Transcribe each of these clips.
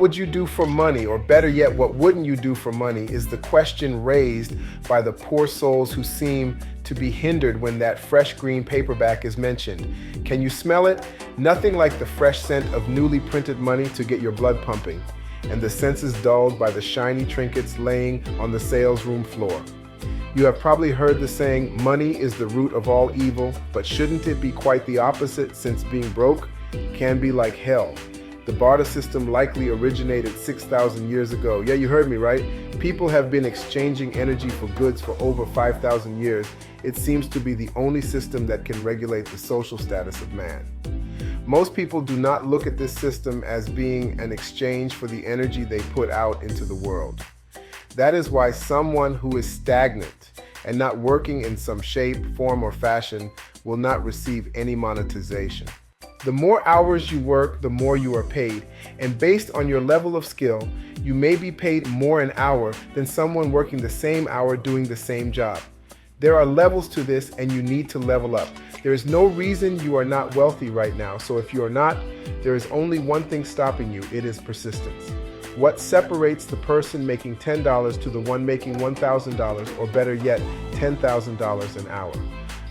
would you do for money? Or better yet, what wouldn't you do for money is the question raised by the poor souls who seem to be hindered when that fresh green paperback is mentioned. Can you smell it? Nothing like the fresh scent of newly printed money to get your blood pumping, and the senses dulled by the shiny trinkets laying on the sales room floor. You have probably heard the saying, money is the root of all evil, but shouldn't it be quite the opposite, since being broke can be like hell? The barter system likely originated 6,000 years ago. Yeah, you heard me right. People have been exchanging energy for goods for over 5,000 years. It seems to be the only system that can regulate the social status of man. Most people do not look at this system as being an exchange for the energy they put out into the world. That is why someone who is stagnant and not working in some shape, form, or fashion will not receive any monetization. The more hours you work, the more you are paid, and based on your level of skill, you may be paid more an hour than someone working the same hour doing the same job. There are levels to this, and you need to level up. There is no reason you are not wealthy right now, so if you are not, there is only one thing stopping you. It is persistence. What separates the person making $10 to the one making $1,000, or better yet, $10,000 an hour?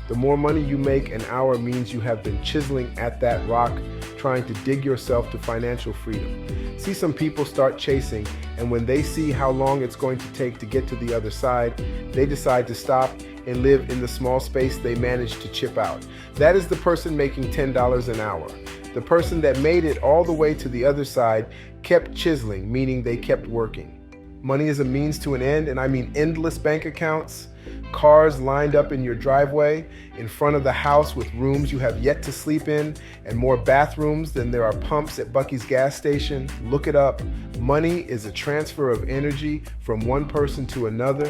The more money you make an hour means you have been chiseling at that rock, trying to dig yourself to financial freedom. See some people start chasing, and when they see how long it's going to take to get to the other side, they decide to stop and live in the small space they managed to chip out. That is the person making $10 an hour. The person that made it all the way to the other side kept chiseling, meaning they kept working. Money is a means to an end, and I mean endless bank accounts, cars lined up in your driveway, in front of the house with rooms you have yet to sleep in, and more bathrooms than there are pumps at Buc-ee's gas station. Look it up. Money is a transfer of energy from one person to another.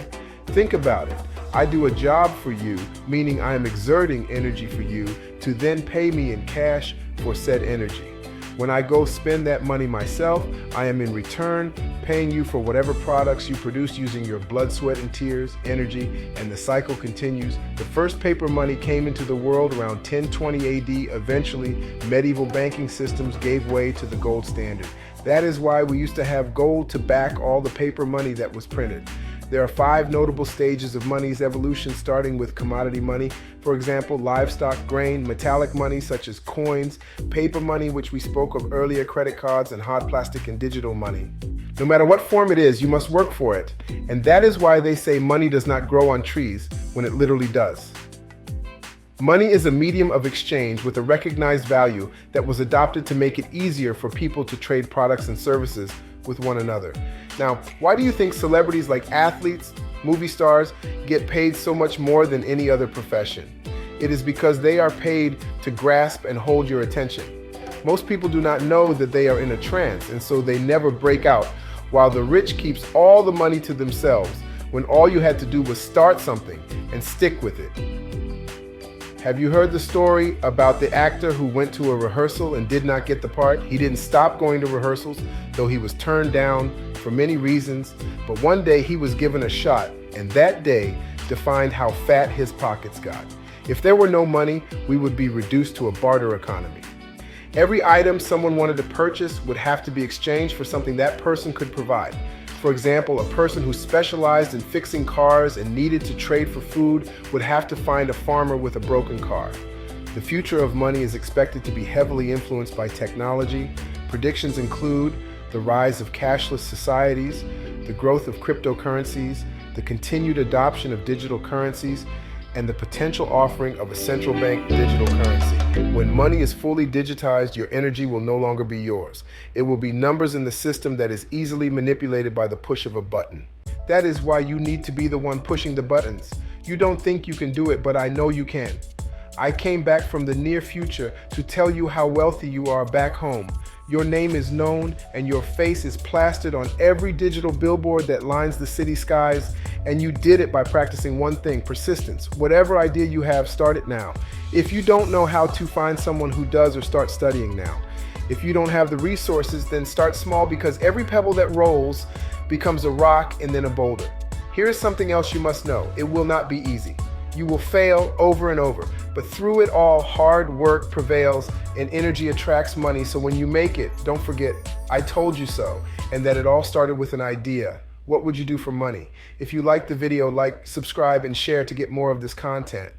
Think about it. I do a job for you, meaning I am exerting energy for you to then pay me in cash for said energy. When I go spend that money myself, I am in return paying you for whatever products you produce using your blood, sweat, and tears, energy, and the cycle continues. The first paper money came into the world around 1020 AD. Eventually, medieval banking systems gave way to the gold standard. That is why we used to have gold to back all the paper money that was printed. There are 5 notable stages of money's evolution, starting with commodity money. For example, livestock, grain, metallic money such as coins, paper money, which we spoke of earlier, credit cards, and hard plastic and digital money. No matter what form it is, you must work for it. And that is why they say money does not grow on trees, when it literally does. Money is a medium of exchange with a recognized value that was adopted to make it easier for people to trade products and services with one another. Now, why do you think celebrities like athletes, movie stars, get paid so much more than any other profession? It is because they are paid to grasp and hold your attention. Most people do not know that they are in a trance, and so they never break out, while the rich keeps all the money to themselves when all you had to do was start something and stick with it. Have you heard the story about the actor who went to a rehearsal and did not get the part? He didn't stop going to rehearsals, though he was turned down for many reasons, but one day he was given a shot, and that day defined how fat his pockets got. If there were no money, we would be reduced to a barter economy. Every item someone wanted to purchase would have to be exchanged for something that person could provide. For example, a person who specialized in fixing cars and needed to trade for food would have to find a farmer with a broken car. The future of money is expected to be heavily influenced by technology. Predictions include the rise of cashless societies, the growth of cryptocurrencies, the continued adoption of digital currencies, and the potential offering of a central bank digital currency. When money is fully digitized, your energy will no longer be yours. It will be numbers in the system that is easily manipulated by the push of a button. That is why you need to be the one pushing the buttons. You don't think you can do it, but I know you can. I came back from the near future to tell you how wealthy you are back home. Your name is known and your face is plastered on every digital billboard that lines the city skies, and you did it by practicing one thing: persistence. Whatever idea you have, start it now. If you don't know how to, find someone who does, or start studying now. If you don't have the resources, then start small, because every pebble that rolls becomes a rock and then a boulder. Here is something else you must know: it will not be easy. You will fail over and over, but through it all, hard work prevails and energy attracts money. So when you make it, don't forget, I told you so, and that it all started with an idea. What would you do for money? If you liked the video, like, subscribe, and share to get more of this content.